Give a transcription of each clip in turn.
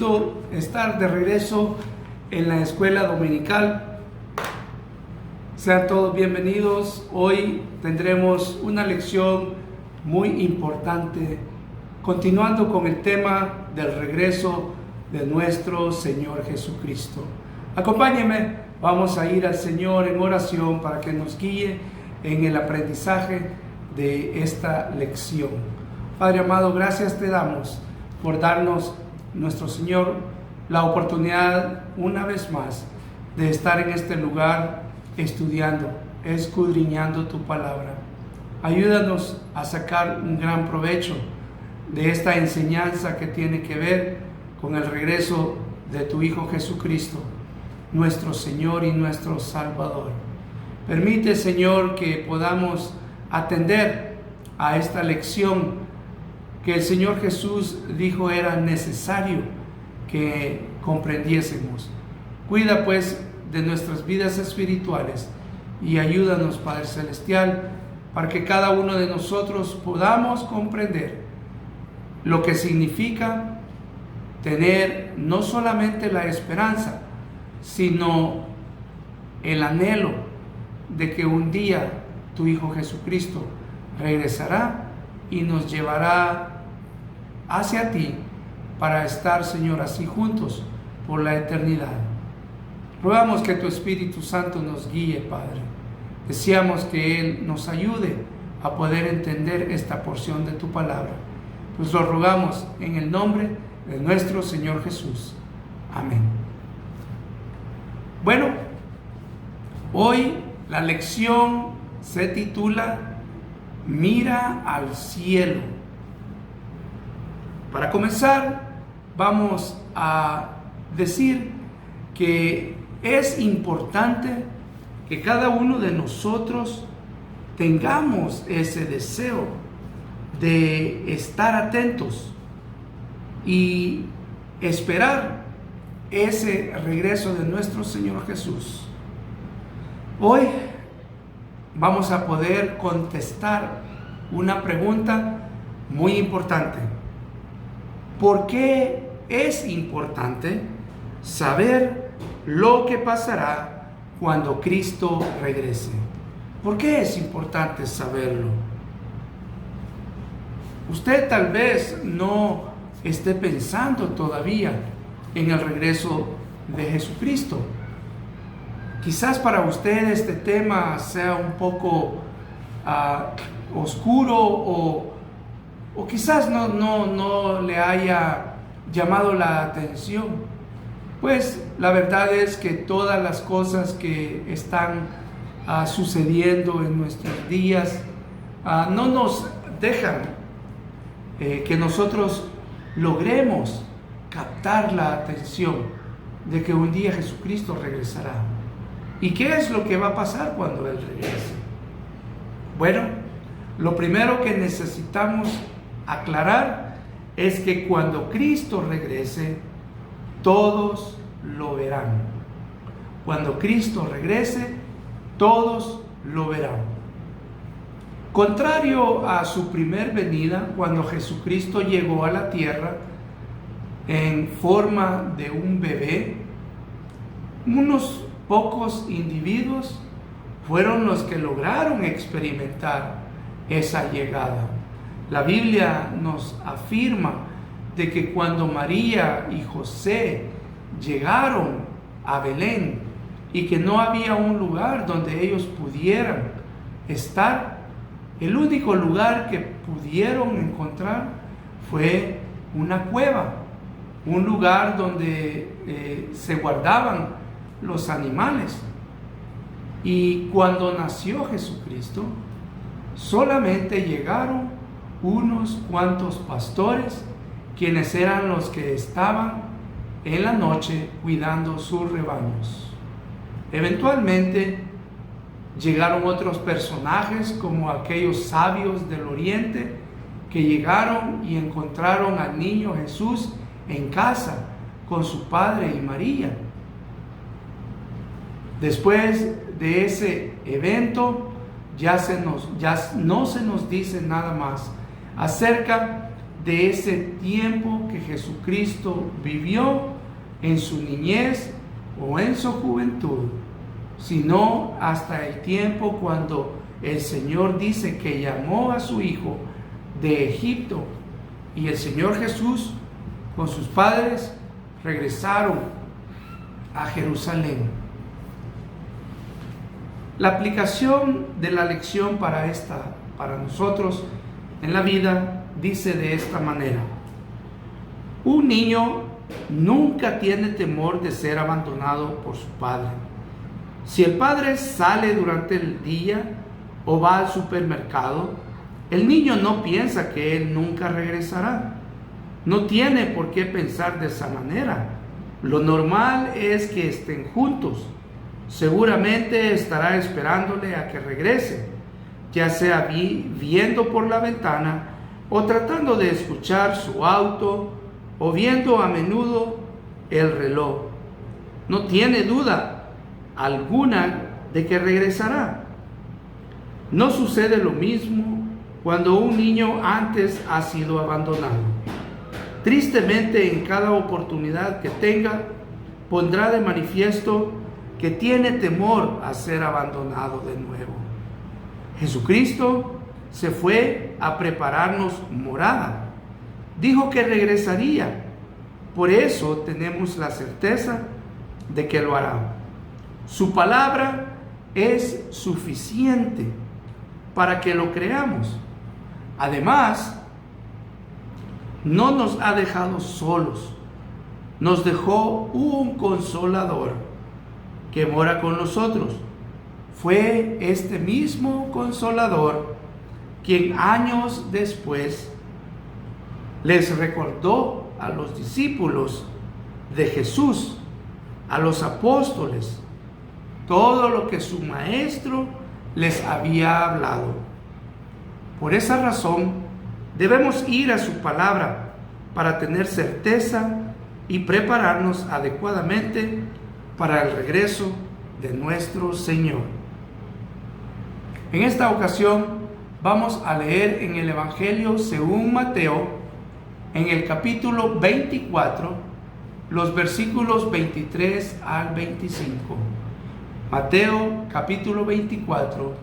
gusto estar de regreso en la escuela dominical. Sean todos bienvenidos. Hoy tendremos una lección muy importante, continuando con el tema del regreso de nuestro Señor Jesucristo. Acompáñenme, vamos a ir al Señor en oración para que nos guíe en el aprendizaje de esta lección. Padre amado, gracias te damos por darnos, nuestro Señor, la oportunidad una vez más de estar en este lugar estudiando, escudriñando tu palabra. Ayúdanos a sacar un gran provecho de esta enseñanza que tiene que ver con el regreso de tu Hijo Jesucristo, nuestro Señor y nuestro Salvador. Permite, Señor, que podamos atender a esta lección que el Señor Jesús dijo era necesario que comprendiésemos. Cuida pues de nuestras vidas espirituales y ayúdanos, Padre Celestial, para que cada uno de nosotros podamos comprender lo que significa tener no solamente la esperanza, sino el anhelo de que un día tu Hijo Jesucristo regresará y nos llevará hacia ti para estar, Señor, así juntos por la eternidad. Rogamos que tu Espíritu Santo nos guíe, Padre. Deseamos que Él nos ayude a poder entender esta porción de tu palabra. Pues lo rogamos en el nombre de nuestro Señor Jesús. Amén. Bueno, hoy la lección se titula Mira al cielo. Para comenzar, vamos a decir que es importante que cada uno de nosotros tengamos ese deseo de estar atentos y esperar ese regreso de nuestro Señor Jesús. Hoy vamos a poder contestar una pregunta muy importante. ¿Por qué es importante saber lo que pasará cuando Cristo regrese? ¿Por qué es importante saberlo? Usted tal vez no esté pensando todavía en el regreso de Jesucristo. Quizás para usted este tema sea un poco oscuro o quizás no le haya llamado la atención. Pues la verdad es que todas las cosas que están sucediendo en nuestros días no nos dejan que nosotros logremos captar la atención de que un día Jesucristo regresará. ¿Y qué es lo que va a pasar cuando Él regrese? Bueno, lo primero que necesitamos aclarar es que cuando Cristo regrese, todos lo verán. Cuando Cristo regrese, todos lo verán. Contrario a su primer venida, cuando Jesucristo llegó a la tierra en forma de un bebé, unos pocos individuos fueron los que lograron experimentar esa llegada. La Biblia nos afirma de que cuando María y José llegaron a Belén y que no había un lugar donde ellos pudieran estar, el único lugar que pudieron encontrar fue una cueva, un lugar donde se guardaban los animales. Y cuando nació Jesucristo, solamente llegaron unos cuantos pastores, quienes eran los que estaban en la noche cuidando sus rebaños. Eventualmente llegaron otros personajes, como aquellos sabios del oriente, que llegaron y encontraron al niño Jesús en casa con su padre y María. Después de ese evento ya no se nos dice nada más acerca de ese tiempo que Jesucristo vivió en su niñez o en su juventud, sino hasta el tiempo cuando el Señor dice que llamó a su hijo de Egipto y el Señor Jesús con sus padres regresaron a Jerusalén. La aplicación de la lección para nosotros en la vida dice de esta manera: un niño nunca tiene temor de ser abandonado por su padre. Si el padre sale durante el día o va al supermercado, el niño no piensa que él nunca regresará. No tiene por qué pensar de esa manera. Lo normal es que estén juntos. Seguramente estará esperándole a que regrese, ya sea viendo por la ventana o tratando de escuchar su auto o viendo a menudo el reloj. No tiene duda alguna de que regresará. No sucede lo mismo cuando un niño antes ha sido abandonado. Tristemente, en cada oportunidad que tenga, pondrá de manifiesto que tiene temor a ser abandonado de nuevo. Jesucristo se fue a prepararnos morada. Dijo que regresaría. Por eso tenemos la certeza de que lo hará. Su palabra es suficiente para que lo creamos. Además, no nos ha dejado solos. Nos dejó un consolador que mora con nosotros. Fue este mismo consolador quien años después les recordó a los discípulos de Jesús, a los apóstoles, todo lo que su maestro les había hablado. Por esa razón, debemos ir a su palabra para tener certeza y prepararnos adecuadamente para el regreso de nuestro Señor. En esta ocasión vamos a leer en el Evangelio según Mateo, en el capítulo 24, los versículos 23 al 25. Mateo capítulo 24,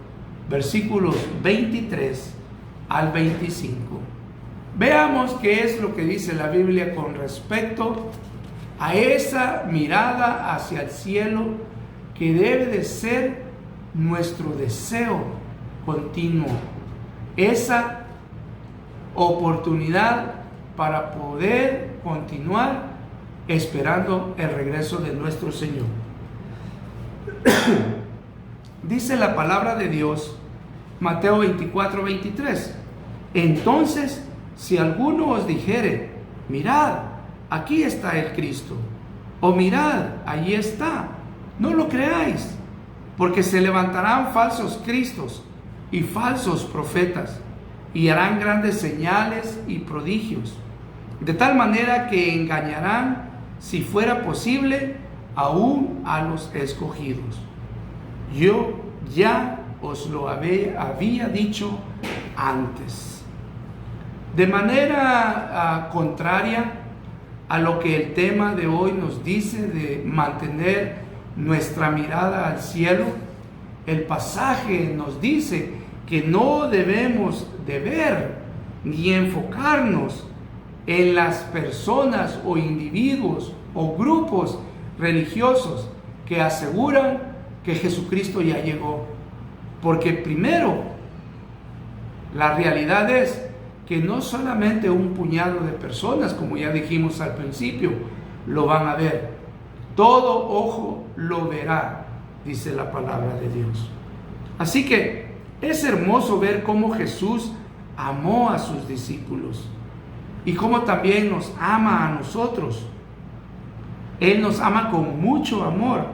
versículos 23 al 25. Veamos qué es lo que dice la Biblia con respecto a esa mirada hacia el cielo que debe de ser nuestro deseo continuo, esa oportunidad para poder continuar esperando el regreso de nuestro Señor. Dice la palabra de Dios, Mateo 24, 23. Entonces, si alguno os dijere, mirad, aquí está el Cristo, o mirad, allí está, no lo creáis, porque se levantarán falsos cristos y falsos profetas, y harán grandes señales y prodigios, de tal manera que engañarán, si fuera posible, aún a los escogidos. Yo ya os lo había dicho antes. De manera contraria a lo que el tema de hoy nos dice de mantener nuestra mirada al cielo, el pasaje nos dice que no debemos de ver ni enfocarnos en las personas o individuos o grupos religiosos que aseguran que Jesucristo ya llegó. Porque primero, la realidad es que no solamente un puñado de personas, como ya dijimos al principio, lo van a ver. Todo ojo lo verá, dice la palabra de Dios. Así que es hermoso ver cómo Jesús amó a sus discípulos y cómo también nos ama a nosotros. Él nos ama con mucho amor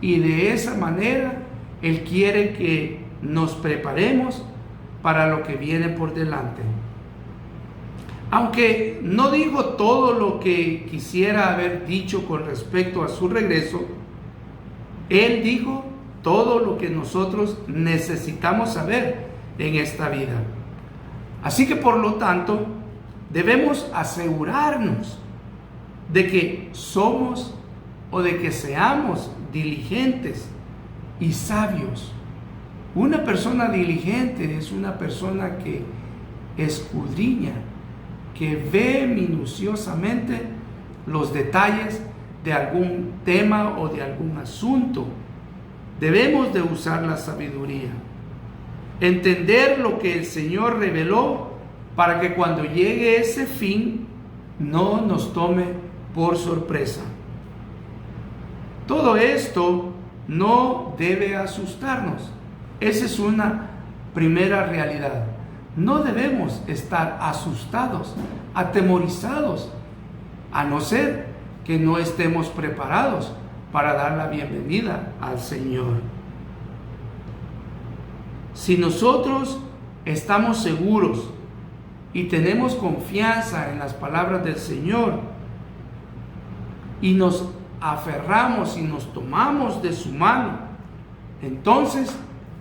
y de esa manera Él quiere que nos preparemos para lo que viene por delante. Aunque no digo todo lo que quisiera haber dicho con respecto a su regreso, Él dijo todo lo que nosotros necesitamos saber en esta vida. Así que por lo tanto, debemos asegurarnos de que somos o de que seamos diligentes y sabios. Una persona diligente es una persona que escudriña, que ve minuciosamente los detalles de algún tema o de algún asunto. Debemos de usar la sabiduría, entender lo que el Señor reveló para que cuando llegue ese fin no nos tome por sorpresa. Todo esto no debe asustarnos. Esa es una primera realidad. No debemos estar asustados, atemorizados, a no ser que no estemos preparados para dar la bienvenida al Señor. Si nosotros estamos seguros y tenemos confianza en las palabras del Señor y nos aferramos y nos tomamos de su mano, entonces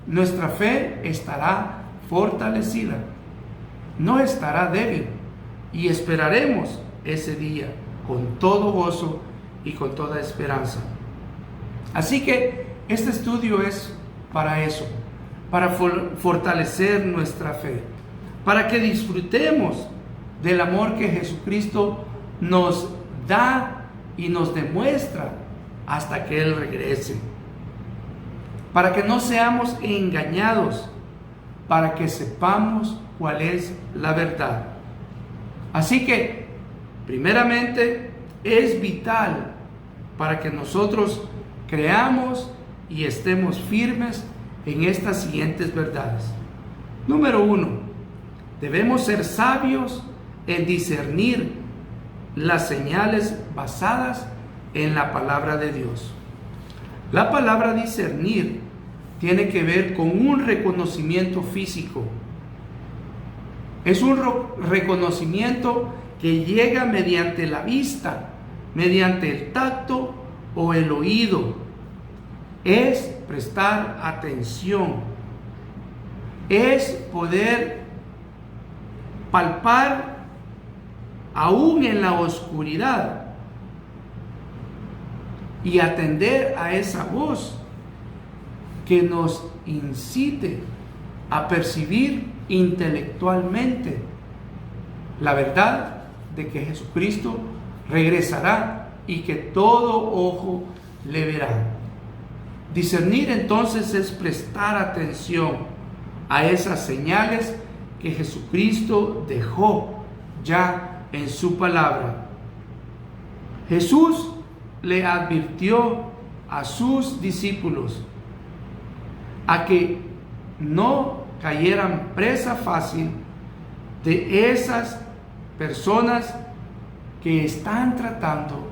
nuestra fe estará fortalecida, no estará débil, y esperaremos ese día con todo gozo y con toda esperanza. Así que este estudio es para eso, para fortalecer nuestra fe, para que disfrutemos del amor que Jesucristo nos da y nos demuestra hasta que Él regrese, para que no seamos engañados, para que sepamos cuál es la verdad. Así que, primeramente, es vital para que nosotros creamos y estemos firmes en estas siguientes verdades. Número 1, debemos ser sabios en discernir las señales basadas en la palabra de Dios. La palabra discernir tiene que ver con un reconocimiento físico. Es un reconocimiento que llega mediante la vista, mediante el tacto o el oído. Es prestar atención. Es poder palpar aún en la oscuridad y atender a esa voz que nos incite a percibir intelectualmente la verdad de que Jesucristo regresará y que todo ojo le verá. Discernir entonces es prestar atención a esas señales que Jesucristo dejó ya en su palabra. Jesús le advirtió a sus discípulos a que no cayeran presa fácil de esas personas que están tratando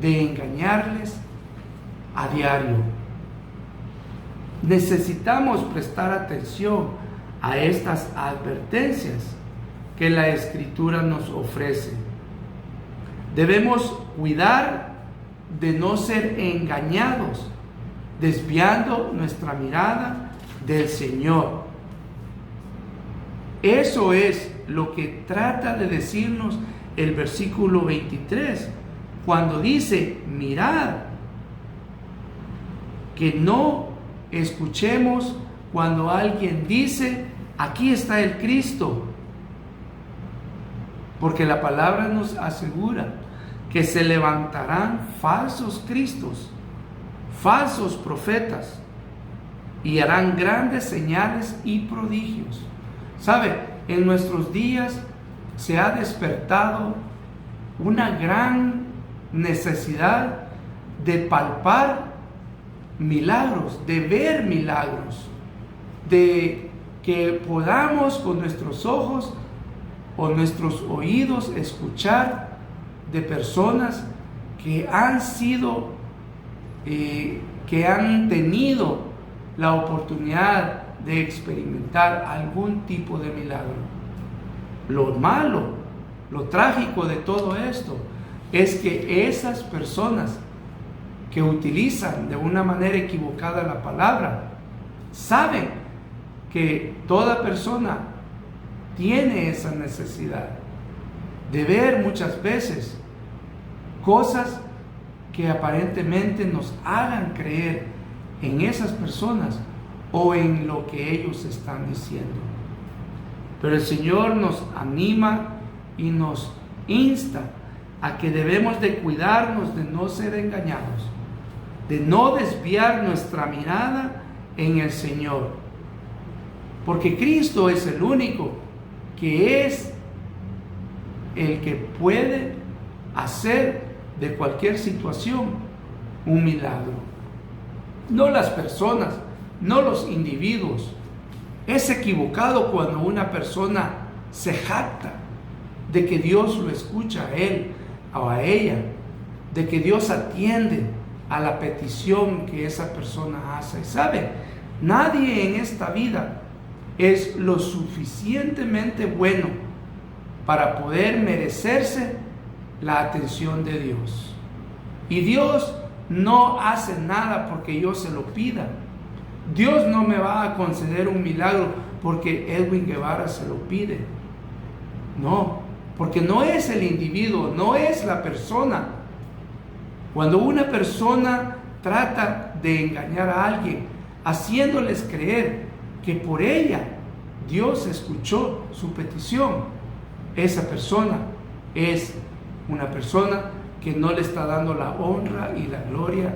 de engañarles a diario. Necesitamos prestar atención a estas advertencias que la Escritura nos ofrece. Debemos cuidar de no ser engañados, desviando nuestra mirada del Señor. Eso es lo que trata de decirnos el versículo 23, cuando dice: mirad, que no escuchemos cuando alguien dice: aquí está el Cristo, porque la palabra nos asegura que se levantarán falsos cristos, falsos profetas, y harán grandes señales y prodigios. ¿Sabe? En nuestros días se ha despertado una gran necesidad de palpar milagros, de ver milagros, de que podamos con nuestros ojos o nuestros oídos escuchar de personas que han sido, que han tenido la oportunidad de experimentar algún tipo de milagro. Lo malo, lo trágico de todo esto es que esas personas que utilizan de una manera equivocada la palabra saben que toda persona tiene esa necesidad, de ver muchas veces cosas que aparentemente nos hagan creer en esas personas o en lo que ellos están diciendo. Pero el Señor nos anima y nos insta a que debemos de cuidarnos de no ser engañados, de no desviar nuestra mirada en el Señor, porque Cristo es el único que es el que puede hacer de cualquier situación un milagro. No las personas, no los individuos. Es equivocado cuando una persona se jacta de que Dios lo escucha a él o a ella, de que Dios atiende a la petición que esa persona hace. ¿Sabe? Nadie en esta vida es lo suficientemente bueno para poder merecerse la atención de Dios. Y Dios no hace nada porque yo se lo pida. Dios no me va a conceder un milagro porque Edwin Guevara se lo pide. No, porque no es el individuo, no es la persona. Cuando una persona trata de engañar a alguien, haciéndoles creer que por ella Dios escuchó su petición, esa persona es una persona que no le está dando la honra y la gloria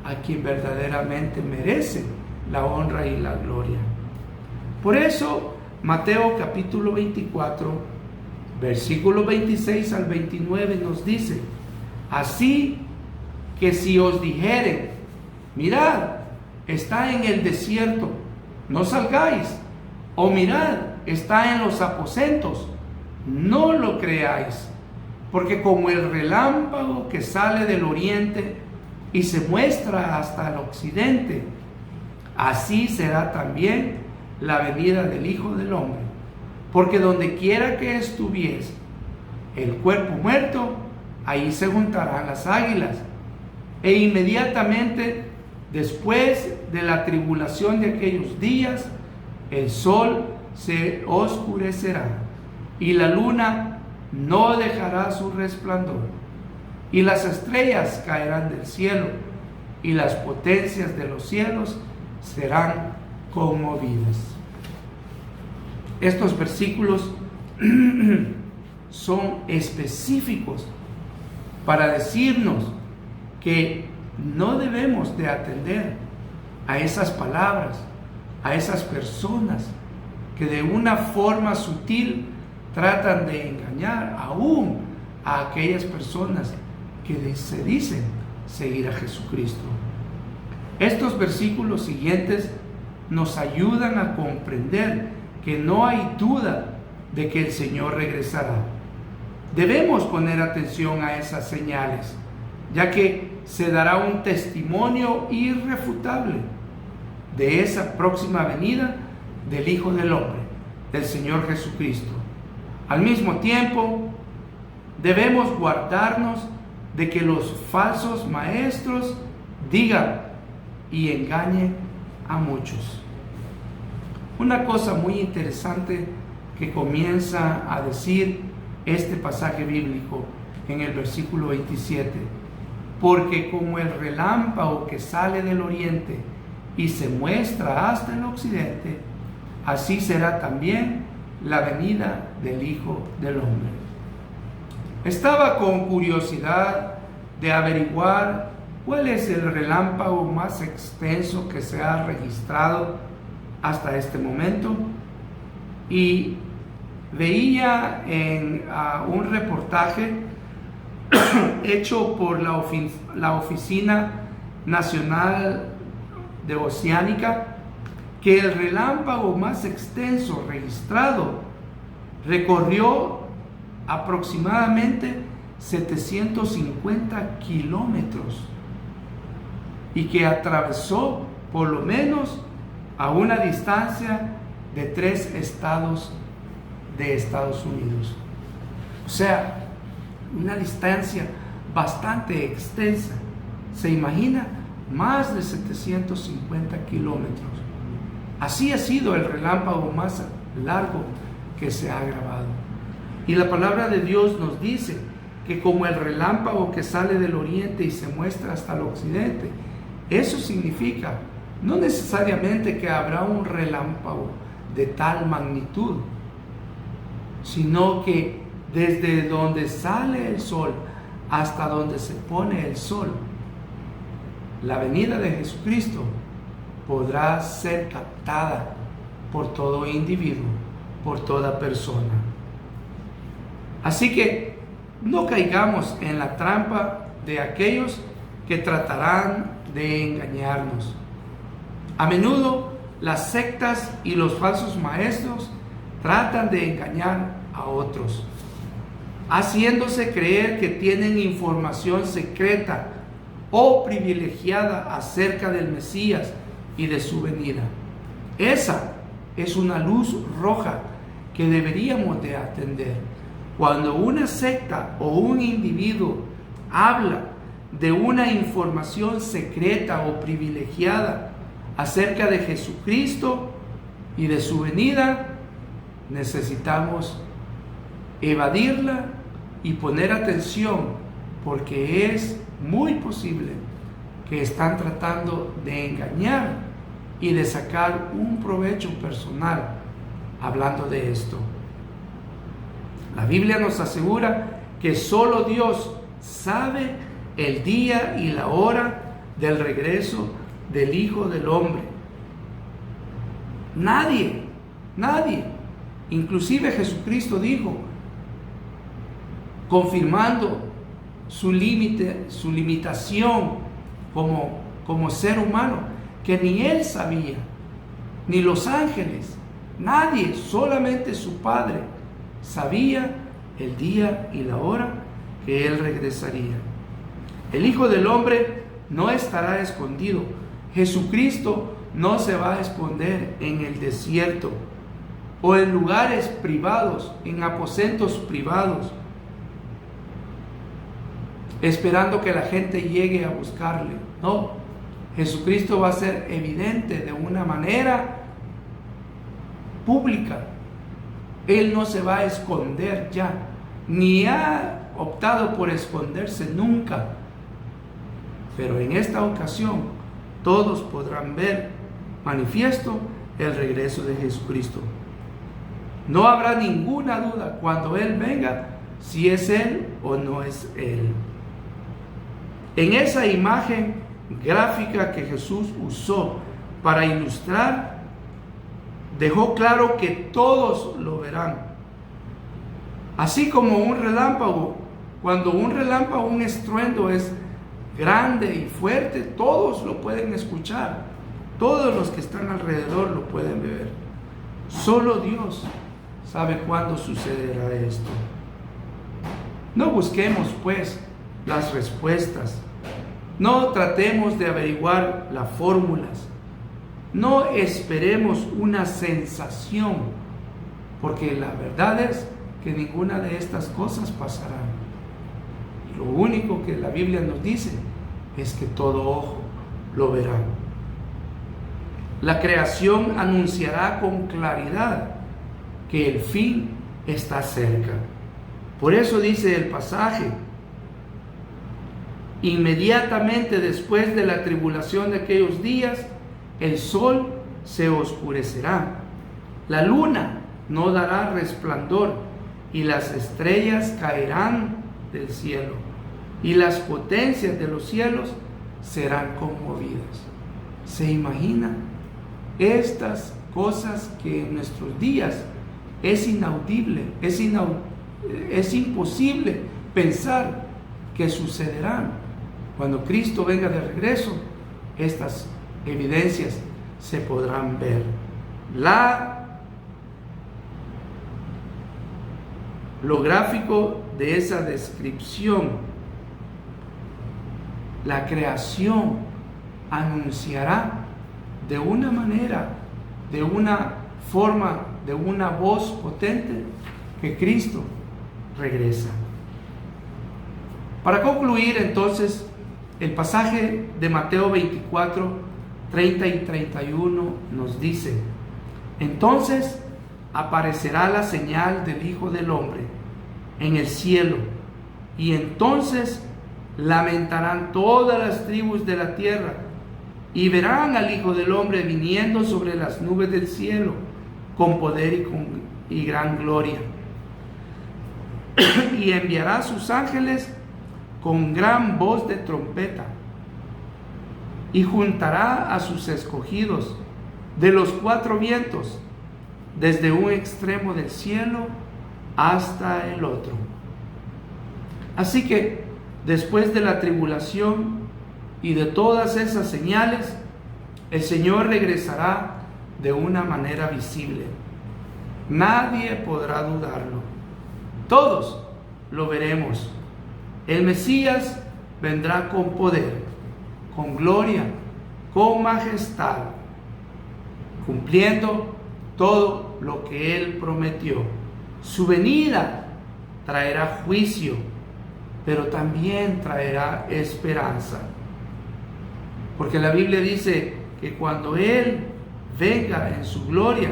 a quien verdaderamente merece la honra y la gloria. Por eso, Mateo capítulo 24, versículos 26 al 29 nos dice: así que si os dijeren, mirad, está en el desierto, no salgáis, o mirad, está en los aposentos, no lo creáis, porque como el relámpago que sale del oriente y se muestra hasta el occidente, así será también la venida del Hijo del Hombre. Porque donde quiera que estuviese el cuerpo muerto, ahí se juntarán las águilas. E inmediatamente después de la tribulación de aquellos días, el sol se oscurecerá y la luna no dejará su resplandor, y las estrellas caerán del cielo, y las potencias de los cielos serán conmovidas. Estos versículos son específicos para decirnos que no debemos de atender a esas palabras, a esas personas que de una forma sutil tratan de engañar aún a aquellas personas que se dicen seguir a Jesucristo. Estos versículos siguientes nos ayudan a comprender que no hay duda de que el Señor regresará. Debemos poner atención a esas señales, ya que se dará un testimonio irrefutable de esa próxima venida del Hijo del Hombre, del Señor Jesucristo. Al mismo tiempo, debemos guardarnos de que los falsos maestros digan y engañen a muchos. Una cosa muy interesante que comienza a decir este pasaje bíblico en el versículo 27: porque como el relámpago que sale del oriente y se muestra hasta el occidente, así será también la venida del Hijo del Hombre. Estaba con curiosidad de averiguar cuál es el relámpago más extenso que se ha registrado hasta este momento, y veía en un reportaje hecho por la Oficina Nacional de Oceánica que el relámpago más extenso registrado recorrió aproximadamente 750 kilómetros y que atravesó por lo menos a una distancia de 3 estados de Estados Unidos. O sea, una distancia bastante extensa. ¿Se imagina? Más de 750 kilómetros. Así ha sido el relámpago más largo que se ha grabado. Y la palabra de Dios nos dice que como el relámpago que sale del oriente y se muestra hasta el occidente, eso significa no necesariamente que habrá un relámpago de tal magnitud, sino que desde donde sale el sol hasta donde se pone el sol, la venida de Jesucristo podrá ser captada por todo individuo, por toda persona. Así que no caigamos en la trampa de aquellos que tratarán de engañarnos. A menudo las sectas y los falsos maestros tratan de engañar a otros, haciéndose creer que tienen información secreta o privilegiada acerca del Mesías y de su venida. Esa es una luz roja que deberíamos de atender. Cuando una secta o un individuo habla de una información secreta o privilegiada acerca de Jesucristo y de su venida, necesitamos evadirla y poner atención, porque es muy posible que están tratando de engañar y de sacar un provecho personal hablando de esto. La Biblia nos asegura que solo Dios sabe el día y la hora del regreso del Hijo del Hombre. Nadie, inclusive Jesucristo dijo, confirmando su limitación como ser humano, que ni Él sabía, ni los ángeles, nadie, solamente su Padre sabía el día y la hora que Él regresaría. El Hijo del Hombre no estará escondido. Jesucristo no se va a esconder en el desierto o en lugares privados, en aposentos privados, esperando que la gente llegue a buscarle. No, Jesucristo va a ser evidente de una manera pública. Él no se va a esconder ya, ni ha optado por esconderse nunca. Pero en esta ocasión todos podrán ver manifiesto el regreso de Jesucristo. No habrá ninguna duda cuando Él venga si es Él o no es Él. En esa imagen gráfica que Jesús usó para ilustrar, dejó claro que todos lo verán. Así como un relámpago, cuando un relámpago, un estruendo es grande y fuerte, todos lo pueden escuchar, todos los que están alrededor lo pueden ver. Solo Dios sabe cuándo sucederá esto. No busquemos pues las respuestas, no tratemos de averiguar las fórmulas, no esperemos una sensación, porque la verdad es que ninguna de estas cosas pasará. Lo único que la Biblia nos dice es que todo ojo lo verá. La creación anunciará con claridad que el fin está cerca. Por eso dice el pasaje: inmediatamente después de la tribulación de aquellos días, el sol se oscurecerá, la luna no dará resplandor, y las estrellas caerán del cielo, y las potencias de los cielos serán conmovidas. ¿Se imaginan estas cosas que en nuestros días es inaudible, es imposible pensar que sucederán? Cuando Cristo venga de regreso, estas evidencias se podrán ver. Lo gráfico de esa descripción, la creación anunciará de una manera, de una forma, de una voz potente, que Cristo regresa. Para concluir, entonces, el pasaje de Mateo 24, 30 y 31 nos dice: entonces aparecerá la señal del Hijo del Hombre en el cielo, y entonces lamentarán todas las tribus de la tierra, y verán al Hijo del Hombre viniendo sobre las nubes del cielo, con poder y gran gloria. Y enviará a sus ángeles con gran voz de trompeta, y juntará a sus escogidos de los cuatro vientos, desde un extremo del cielo hasta el otro. Así que después de la tribulación y de todas esas señales, el Señor regresará de una manera visible. Nadie podrá dudarlo. Todos lo veremos. El Mesías vendrá con poder, con gloria, con majestad, cumpliendo todo lo que Él prometió. Su venida traerá juicio, pero también traerá esperanza. Porque la Biblia dice que cuando Él venga en su gloria,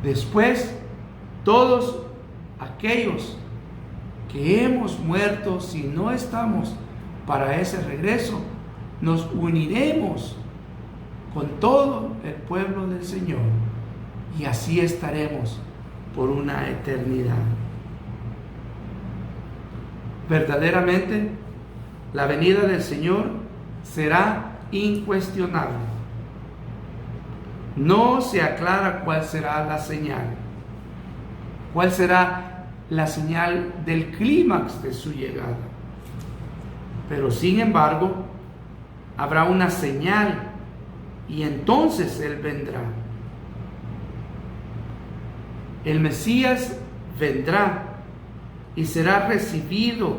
después todos aquellos que hemos muerto, si no estamos para ese regreso, nos uniremos con todo el pueblo del Señor, y así estaremos por una eternidad. Verdaderamente, la venida del Señor será incuestionable. No se aclara cuál será la señal, cuál será la señal del clímax de su llegada. Pero sin embargo, habrá una señal, y entonces Él vendrá. El Mesías vendrá y será recibido.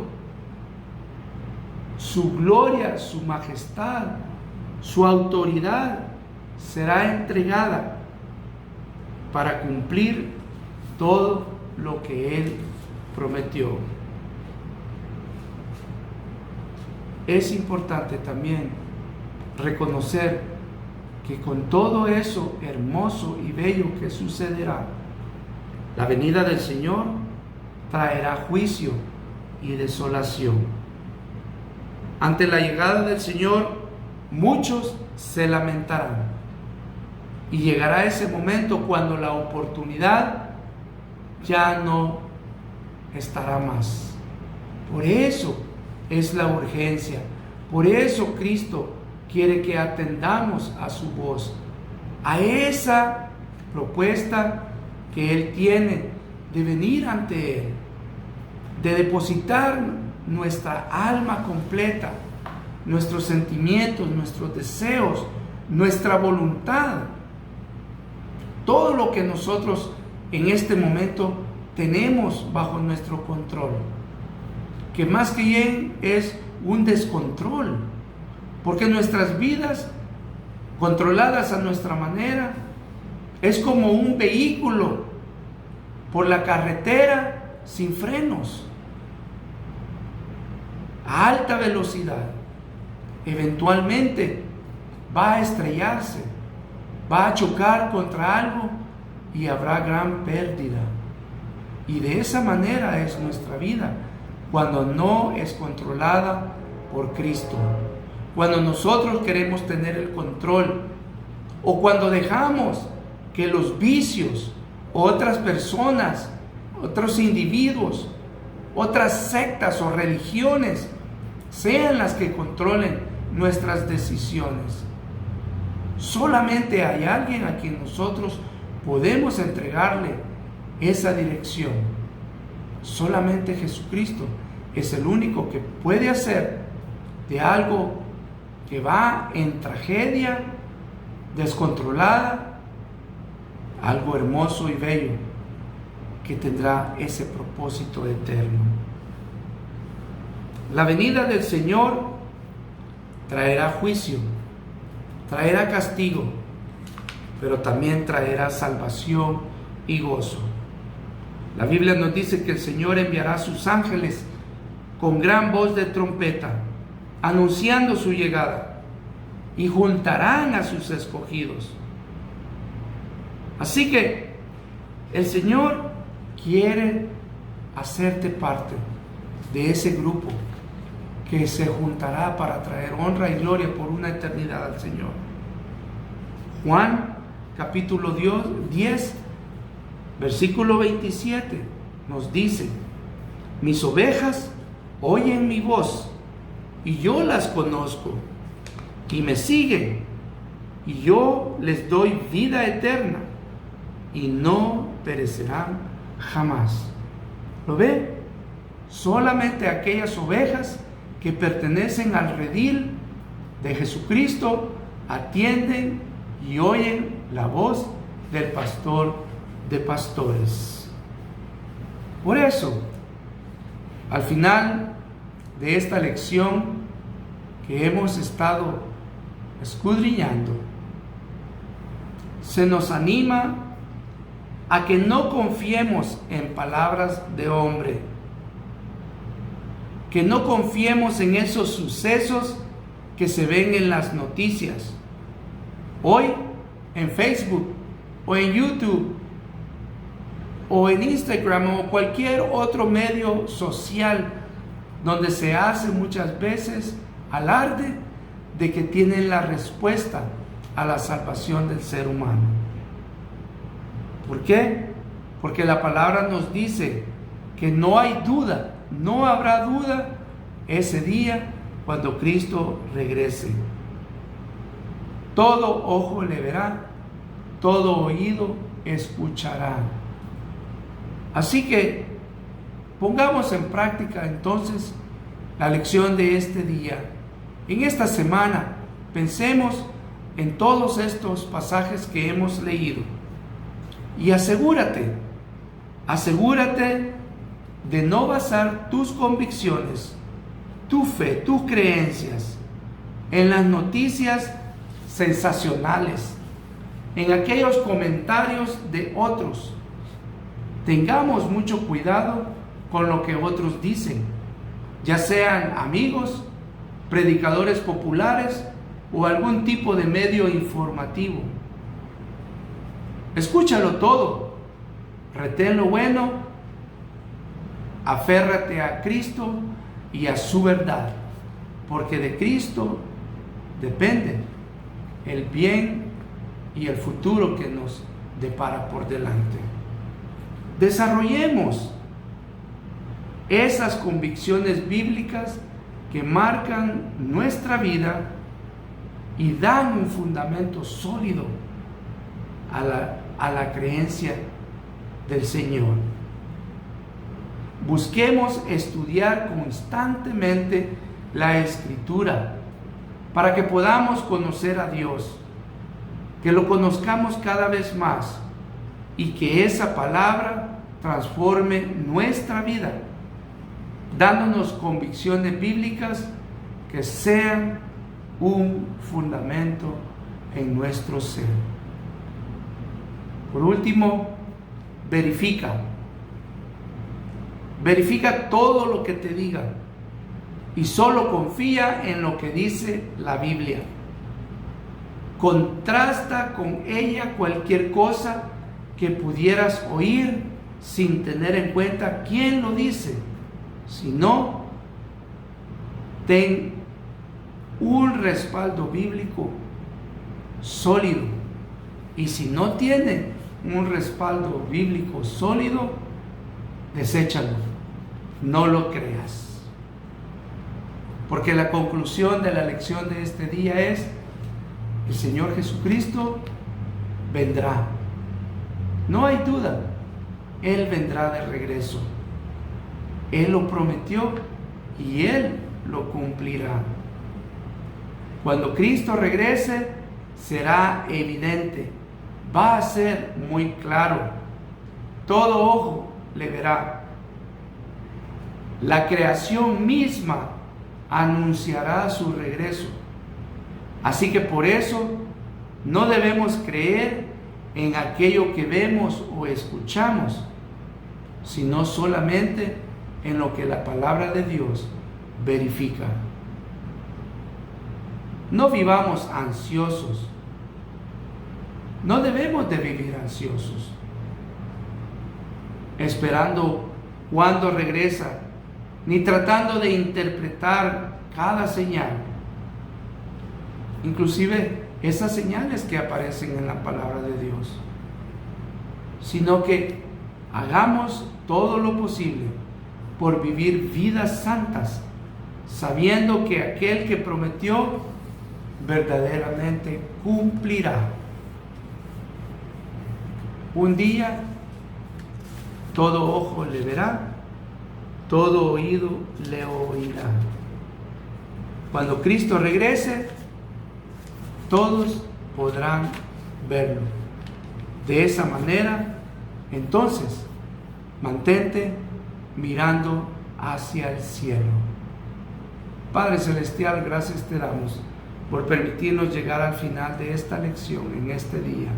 Su gloria, su majestad, su autoridad será entregada para cumplir todo lo que Él prometió. Es importante también reconocer que con todo eso hermoso y bello que sucederá, la venida del Señor traerá juicio y desolación. Ante la llegada del Señor, muchos se lamentarán, y llegará ese momento cuando la oportunidad ya no estará más. Por eso es la urgencia, por eso Cristo quiere que atendamos a su voz, a esa propuesta que Él tiene de venir ante Él, de depositar nuestra alma completa, nuestros sentimientos, nuestros deseos, nuestra voluntad, todo lo que nosotros en este momento tenemos bajo nuestro control, que más que bien es un descontrol, porque nuestras vidas controladas a nuestra manera es como un vehículo por la carretera sin frenos, a alta velocidad. Eventualmente va a estrellarse, va a chocar contra algo y habrá gran pérdida. Y de esa manera es nuestra vida cuando no es controlada por Cristo. Cuando nosotros queremos tener el control, o cuando dejamos que los vicios, otras personas, otros individuos, otras sectas o religiones sean las que controlen nuestras decisiones. Solamente hay alguien a quien nosotros podemos entregarle esa dirección. Solamente Jesucristo es el único que puede hacer de algo que va en tragedia descontrolada, algo hermoso y bello que tendrá ese propósito eterno. La venida del Señor traerá juicio, traerá castigo, pero también traerá salvación y gozo. La Biblia nos dice que el Señor enviará a sus ángeles con gran voz de trompeta, anunciando su llegada, y juntarán a sus escogidos. Así que el Señor quiere hacerte parte de ese grupo que se juntará para traer honra y gloria por una eternidad al Señor. Juan capítulo 10, versículo 27 nos dice: mis ovejas oyen mi voz y yo las conozco y me siguen, y yo les doy vida eterna y no perecerán jamás. ¿Lo ve? Solamente aquellas ovejas que pertenecen al redil de Jesucristo atienden y oyen la voz del pastor de pastores. Por eso, al final de esta lección que hemos estado escudriñando, se nos anima a que no confiemos en palabras de hombre, que no confiemos en esos sucesos que se ven en las noticias, hoy en Facebook o en YouTube o en Instagram o cualquier otro medio social donde se hace muchas veces alarde de que tienen la respuesta a la salvación del ser humano. ¿Por qué? Porque la palabra nos dice que no hay duda, no habrá duda ese día cuando Cristo regrese. Todo ojo le verá, todo oído escuchará. Así que pongamos en práctica entonces la lección de este día. En esta semana pensemos en todos estos pasajes que hemos leído y asegúrate de no basar tus convicciones, tu fe, tus creencias en las noticias sensacionales, en aquellos comentarios de otros. Tengamos mucho cuidado con lo que otros dicen, ya sean amigos, predicadores populares o algún tipo de medio informativo. Escúchalo todo, retén lo bueno, aférrate a Cristo y a su verdad, porque de Cristo depende el bien y el futuro que nos depara por delante. Desarrollemos esas convicciones bíblicas que marcan nuestra vida y dan un fundamento sólido a la creencia del Señor. Busquemos estudiar constantemente la Escritura para que podamos conocer a Dios, que lo conozcamos cada vez más y que esa palabra transforme nuestra vida, dándonos convicciones bíblicas que sean un fundamento en nuestro ser. Por último, verifica todo lo que te digan y solo confía en lo que dice la Biblia. Contrasta con ella cualquier cosa que pudieras oír sin tener en cuenta quién lo dice. Si no, ten un respaldo bíblico sólido. Y si no tiene un respaldo bíblico sólido, deséchalo, no lo creas. Porque la conclusión de la lección de este día es: el Señor Jesucristo vendrá. No hay duda, Él vendrá de regreso. Él lo prometió y Él lo cumplirá. Cuando Cristo regrese, será evidente, va a ser muy claro. Todo ojo le verá. La creación misma anunciará su regreso. Así que por eso no debemos creer en aquello que vemos o escuchamos, sino solamente en lo que la palabra de Dios verifica. No vivamos ansiosos. No debemos de vivir ansiosos, esperando cuándo regresa, ni tratando de interpretar cada señal, inclusive esas señales que aparecen en la palabra de Dios, sino que hagamos todo lo posible por vivir vidas santas, sabiendo que aquel que prometió verdaderamente cumplirá. Un día todo ojo le verá, todo oído le oirá. Cuando Cristo regrese, todos podrán verlo. De esa manera, entonces, mantente mirando hacia el cielo. Padre Celestial, gracias te damos por permitirnos llegar al final de esta lección en este día.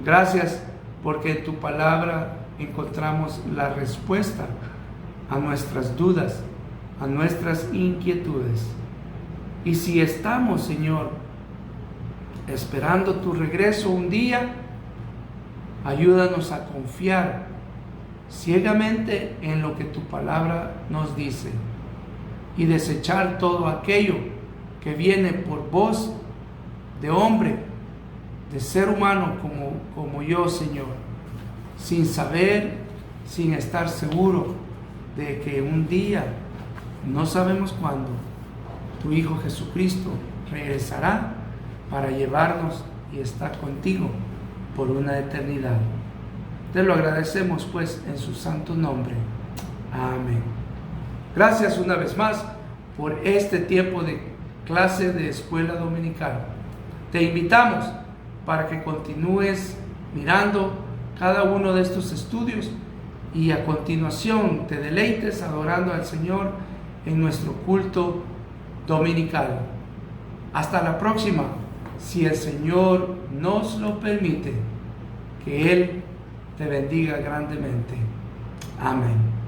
Gracias porque en tu palabra encontramos la respuesta a nuestras dudas, a nuestras inquietudes. Y si estamos, Señor, esperando tu regreso un día, ayúdanos a confiar ciegamente en lo que tu palabra nos dice y desechar todo aquello que viene por voz de hombre, de ser humano como yo, Señor, sin saber, sin estar seguro de que un día, no sabemos cuándo, tu Hijo Jesucristo regresará para llevarnos y estar contigo por una eternidad. Te lo agradecemos pues en su santo nombre. Amén. Gracias una vez más por este tiempo de clase de escuela dominical. Te invitamos para que continúes mirando cada uno de estos estudios y a continuación te deleites adorando al Señor en nuestro culto dominical. Hasta la próxima, si el Señor nos lo permite. Que Él te bendiga grandemente. Amén.